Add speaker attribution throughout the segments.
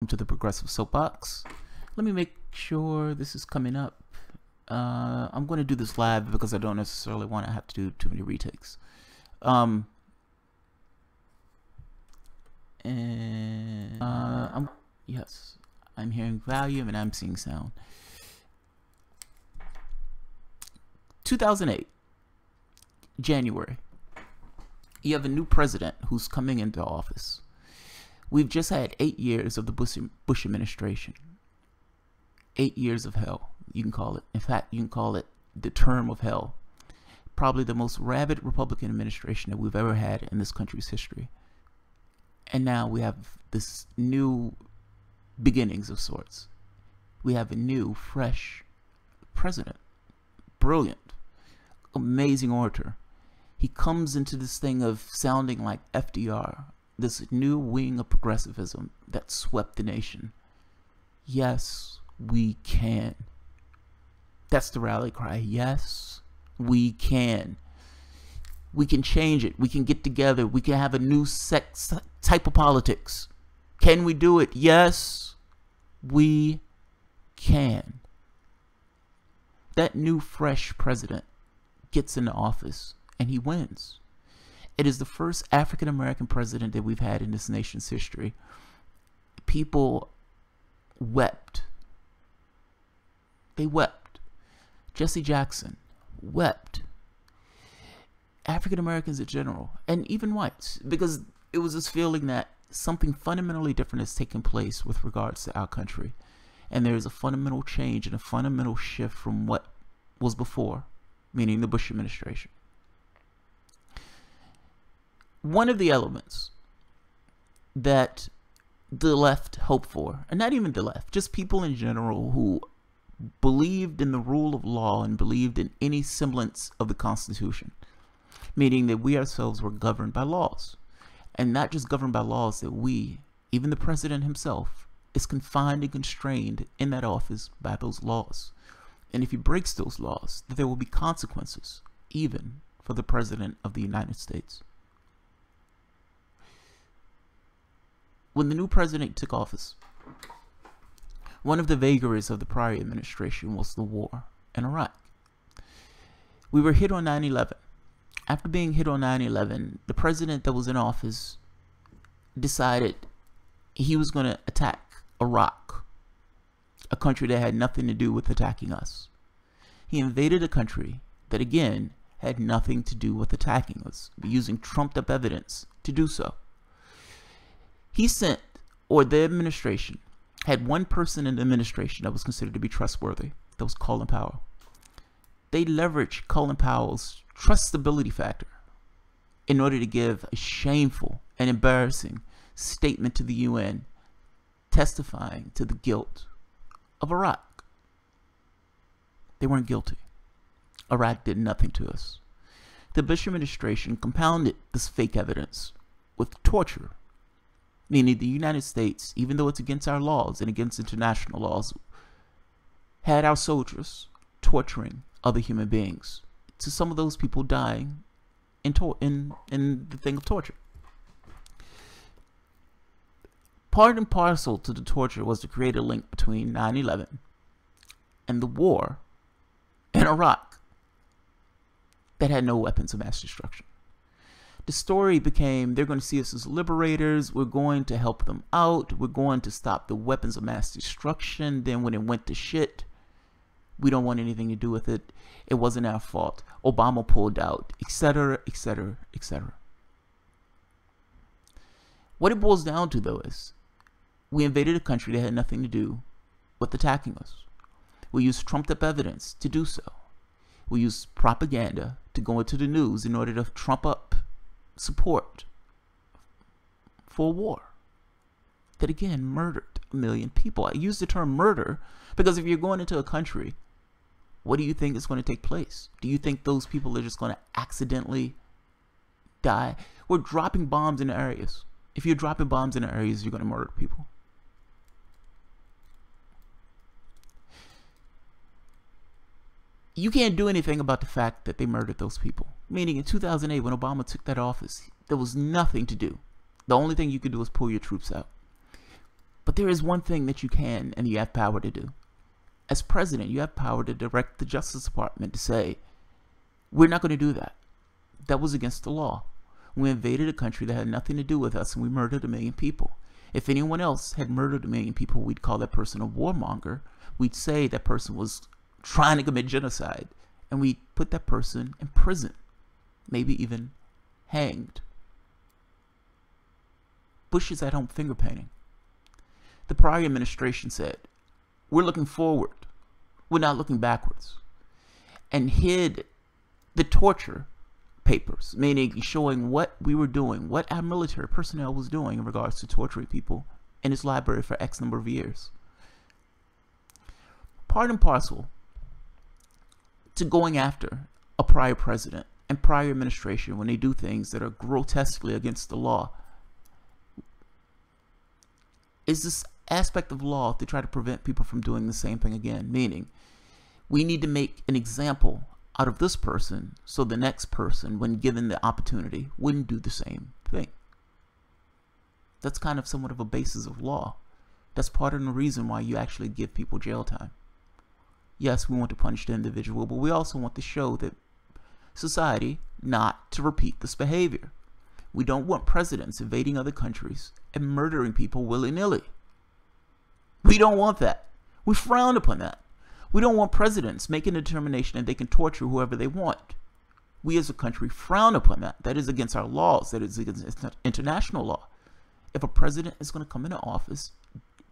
Speaker 1: welcome to the Progressive Soapbox. Let me make sure this is coming up. I'm going to do this live because I don't necessarily want to have to do too many retakes. Yes, I'm hearing volume and I'm seeing sound. 2008, January. You have a new president who's coming into office. We've just had 8 years of the Bush administration. 8 years of hell, you can call it. In fact, you can call it the term of hell. Probably the most rabid Republican administration that we've ever had in this country's history. And now we have this new beginnings of sorts. We have a new, fresh president. Brilliant. Amazing orator. He comes into this thing of sounding like FDR. This new wing of progressivism that swept the nation. Yes, we can. That's the rally cry. Yes, we can. We can change it. We can get together. We can have a new type of politics. Can we do it? Yes, we can. That new, fresh president gets into office and he wins. It is the first African-American president that we've had in this nation's history. People wept. They wept. Jesse Jackson wept. African-Americans in general, and even whites, because it was this feeling that something fundamentally different has taken place with regards to our country. And there is a fundamental change and a fundamental shift from what was before, meaning the Bush administration. One of the elements that the left hoped for, and not even the left, just people in general who believed in the rule of law and believed in any semblance of the Constitution, meaning that we ourselves were governed by laws, and not just governed by laws, that we, even the president himself, is confined and constrained in that office by those laws. And if he breaks those laws, that there will be consequences, even for the president of the United States. When the new president took office, one of the vagaries of the prior administration was the war in Iraq. We were hit on 9/11. After being hit on 9/11, the president that was in office decided he was going to attack Iraq, a country that had nothing to do with attacking us. He invaded a country that, again, had nothing to do with attacking us, using trumped-up evidence to do so. He sent, or the administration, had one person in the administration that was considered to be trustworthy. That was Colin Powell. They leveraged Colin Powell's trustability factor in order to give a shameful and embarrassing statement to the UN testifying to the guilt of Iraq. They weren't guilty. Iraq did nothing to us. The Bush administration compounded this fake evidence with torture, meaning the United States, even though it's against our laws and against international laws, had our soldiers torturing other human beings, to some of those people dying in the thing of torture. Part and parcel to the torture was to create a link between 9/11 and the war in Iraq that had no weapons of mass destruction. The story became, they're going to see us as liberators, we're going to help them out, we're going to stop the weapons of mass destruction. Then when it went to shit, we don't want anything to do with it. It wasn't our fault. Obama pulled out, etc., etc., etc. What it boils down to, though, is we invaded a country that had nothing to do with attacking us. We used trumped-up evidence to do so. We used propaganda to go into the news in order to trump up support for a war that, again, murdered 1 million people. I use the term murder because if you're going into a country, what do you think is going to take place? Do you think those people are just going to accidentally die? We're dropping bombs in areas. If you're dropping bombs in areas, you're going to murder people. You can't do anything about the fact that they murdered those people. Meaning in 2008, when Obama took that office, there was nothing to do. The only thing you could do was pull your troops out. But there is one thing that you can and you have power to do. As president, you have power to direct the Justice Department to say, we're not going to do that. That was against the law. We invaded a country that had nothing to do with us, and we murdered 1 million people. If anyone else had murdered 1 million people, we'd call that person a warmonger. We'd say that person was trying to commit genocide, and we'd put that person in prison, maybe even hanged. Bush is at home finger painting. The prior administration said, we're looking forward, we're not looking backwards, and hid the torture papers, meaning showing what we were doing, what our military personnel was doing in regards to torturing people, in his library for X number of years. Part and parcel to going after a prior president and prior administration when they do things that are grotesquely against the law is this aspect of law to try to prevent people from doing the same thing again, meaning we need to make an example out of this person so the next person, when given the opportunity, wouldn't do the same thing. That's kind of somewhat of a basis of law. That's part of the reason why you actually give people jail time. Yes, we want to punish the individual, but we also want to show that society not to repeat this behavior. We don't want presidents invading other countries and murdering people willy-nilly. We don't want that. We frown upon that. We don't want presidents making a determination that they can torture whoever they want. We as a country frown upon that. That is against our laws. That is against international law. If a president is going to come into office,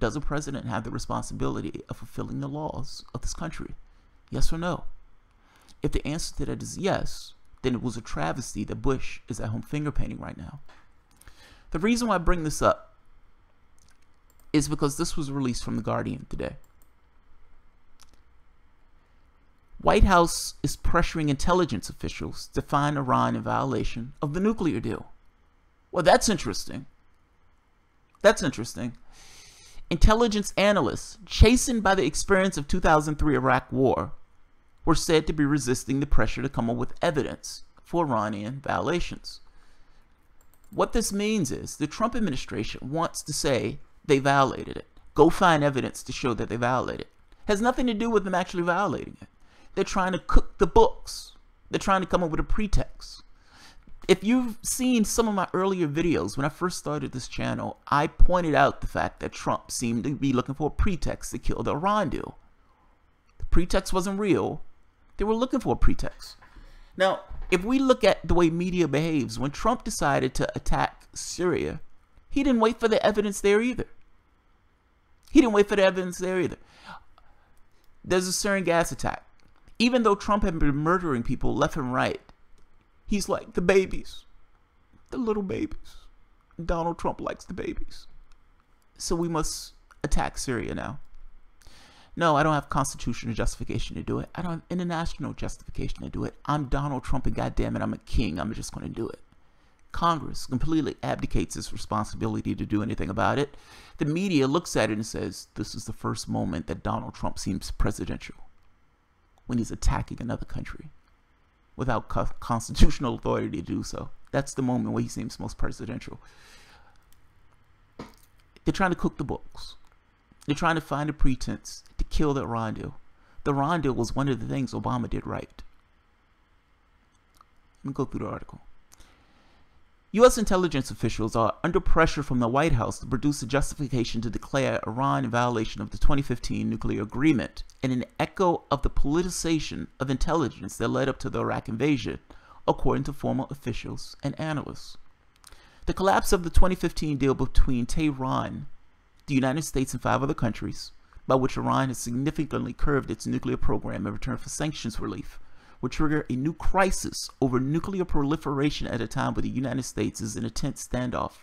Speaker 1: does a president have the responsibility of fulfilling the laws of this country? Yes or no? If the answer to that is yes, then it was a travesty that Bush is at home finger painting right now. The reason why I bring this up is because this was released from The Guardian today. White House is pressuring intelligence officials to find Iran in violation of the nuclear deal. Well, that's interesting. That's interesting. Intelligence analysts, chastened by the experience of 2003 Iraq War, were said to be resisting the pressure to come up with evidence for Iranian violations. What this means is the Trump administration wants to say they violated it. Go find evidence to show that they violated it. Has nothing to do with them actually violating it. They're trying to cook the books. They're trying to come up with a pretext. If you've seen some of my earlier videos, when I first started this channel, I pointed out the fact that Trump seemed to be looking for a pretext to kill the Iran deal. The pretext wasn't real. They were looking for a pretext. Now, if we look at the way media behaves, when Trump decided to attack Syria, he didn't wait for the evidence there either. There's a sarin gas attack. Even though Trump had been murdering people left and right, he's like, the babies, the little babies. Donald Trump likes the babies. So we must attack Syria now. No, I don't have constitutional justification to do it. I don't have international justification to do it. I'm Donald Trump, and goddammit, I'm a king. I'm just going to do it. Congress completely abdicates its responsibility to do anything about it. The media looks at it and says, this is the first moment that Donald Trump seems presidential, when he's attacking another country without constitutional authority to do so. That's the moment where he seems most presidential. They're trying to cook the books. They're trying to find a pretense to kill the Iran deal. The Iran deal was one of the things Obama did right. Let me go through the article. U.S. intelligence officials are under pressure from the White House to produce a justification to declare Iran in violation of the 2015 nuclear agreement, in an echo of the politicization of intelligence that led up to the Iraq invasion, according to former officials and analysts. The collapse of the 2015 deal between Tehran, the United States, and 5 other countries, by which Iran has significantly curbed its nuclear program in return for sanctions relief, would trigger a new crisis over nuclear proliferation at a time where the United States is in a tense standoff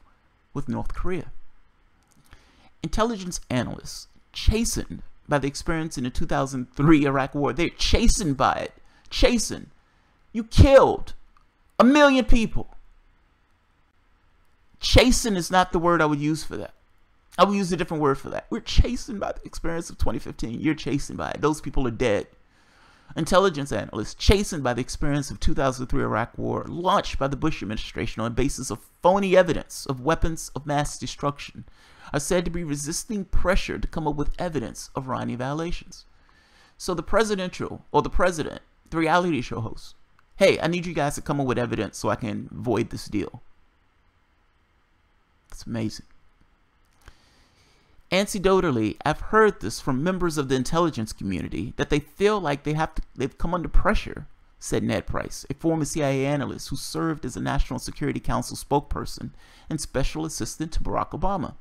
Speaker 1: with North Korea. Intelligence analysts, chastened by the experience in the 2003 Iraq War, they're chastened by it. Chastened. You killed 1 million people. Chastened is not the word I would use for that. I would use a different word for that. We're chastened by the experience of 2015. You're chastened by it. Those people are dead. intelligence analysts chastened by the experience of 2003 Iraq War, launched by the Bush administration on the basis of phony evidence of weapons of mass destruction, are said to be resisting pressure to come up with evidence of Iranian violations. So the president, the reality show host, hey, I need you guys to come up with evidence so I can void this deal. That's amazing. Anecdotally, I've heard this from members of the intelligence community that they feel like they've come under pressure, said Ned Price, a former CIA analyst who served as a National Security Council spokesperson and special assistant to Barack Obama.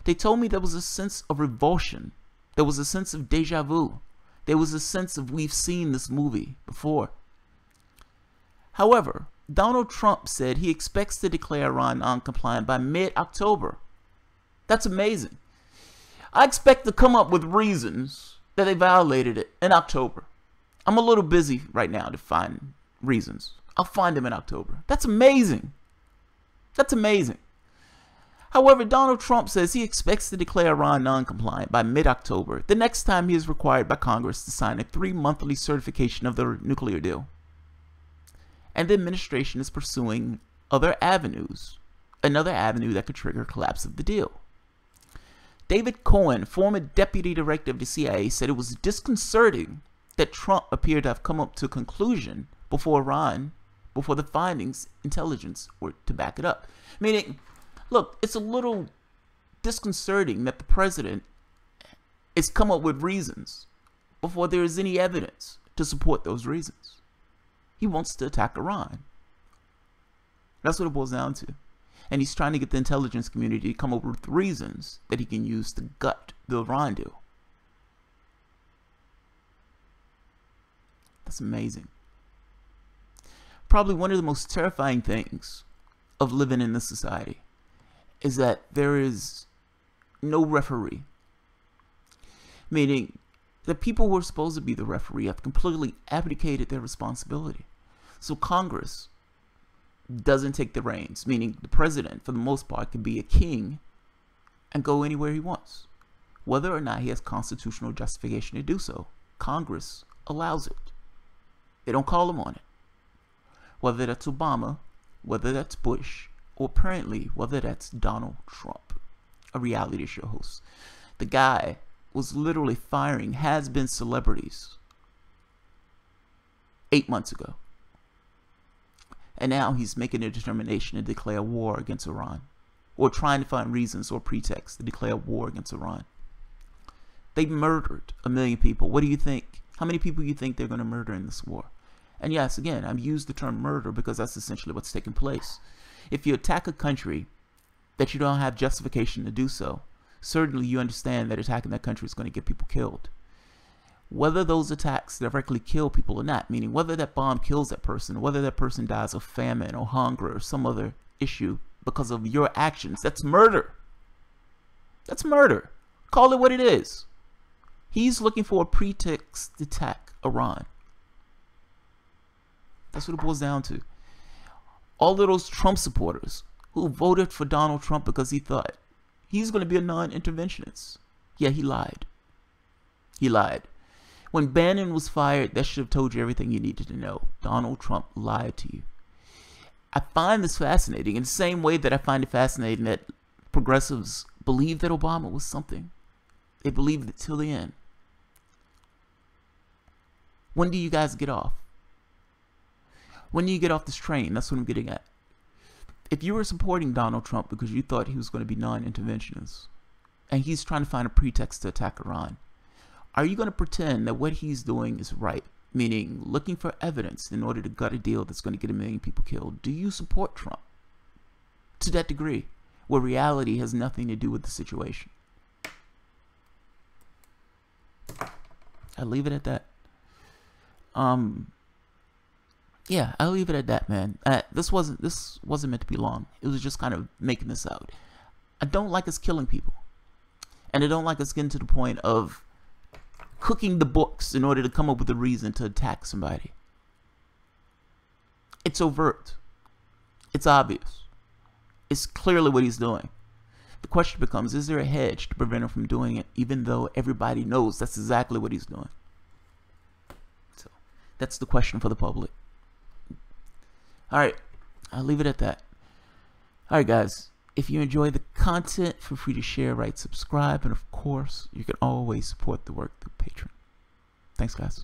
Speaker 1: They told me there was a sense of revulsion. There was a sense of deja vu. There was a sense of we've seen this movie before. However, Donald Trump said he expects to declare Iran non-compliant by mid-October. That's amazing. I expect to come up with reasons that they violated it in October. I'm a little busy right now to find reasons. I'll find them in October. That's amazing. That's amazing. However, Donald Trump says he expects to declare Iran non-compliant by mid-October, the next time he is required by Congress to sign a 3-monthly certification of the nuclear deal. And the administration is pursuing other avenues, another avenue that could trigger collapse of the deal. David Cohen, former deputy director of the CIA, said it was disconcerting that Trump appeared to have come up to a conclusion before the findings intelligence were to back it up. Meaning, look, it's a little disconcerting that the president has come up with reasons before there is any evidence to support those reasons. He wants to attack Iran. That's what it boils down to. And he's trying to get the intelligence community to come up with reasons that he can use to gut the Iran deal. That's amazing. Probably one of the most terrifying things of living in this society is that there is no referee. Meaning, the people who are supposed to be the referee have completely abdicated their responsibility. So Congress doesn't take the reins, meaning the president, for the most part, can be a king and go anywhere he wants. Whether or not he has constitutional justification to do so, Congress allows it. They don't call him on it. Whether that's Obama, whether that's Bush, or apparently whether that's Donald Trump, a reality show host. The guy was literally firing has-been celebrities 8 months ago. And now he's making a determination to declare war against Iran, or trying to find reasons or pretexts to declare war against Iran. They murdered 1 million people. What do you think? How many people do you think they're going to murder in this war? And yes, again, I've used the term murder because that's essentially what's taking place. If you attack a country that you don't have justification to do so, certainly you understand that attacking that country is going to get people killed. Whether those attacks directly kill people or not, meaning whether that bomb kills that person, whether that person dies of famine or hunger or some other issue because of your actions, that's murder. That's murder. Call it what it is. He's looking for a pretext to attack Iran. That's what it boils down to. All of those Trump supporters who voted for Donald Trump because he thought he's going to be a non-interventionist. Yeah, he lied. He lied. When Bannon was fired, that should have told you everything you needed to know. Donald Trump lied to you. I find this fascinating in the same way that I find it fascinating that progressives believe that Obama was something. They believed it till the end. When do you guys get off? When do you get off this train? That's what I'm getting at. If you were supporting Donald Trump because you thought he was going to be non-interventionist, and he's trying to find a pretext to attack Iran, are you going to pretend that what he's doing is right? Meaning looking for evidence in order to gut a deal that's going to get 1 million people killed. Do you support Trump to that degree where reality has nothing to do with the situation? I'll leave it at that. Yeah, I'll leave it at that, man. This wasn't meant to be long. It was just kind of making this out. I don't like us killing people. And I don't like us getting to the point of cooking the books in order to come up with a reason to attack somebody. It's overt. It's obvious. It's clearly what he's doing. The question becomes, is there a hedge to prevent him from doing it, even though everybody knows that's exactly what he's doing? So That's the question for the public. All right, I'll leave it at that. All right, guys. If you enjoy the content, feel free to share, rate, subscribe, and of course, you can always support the work through Patreon. Thanks, guys.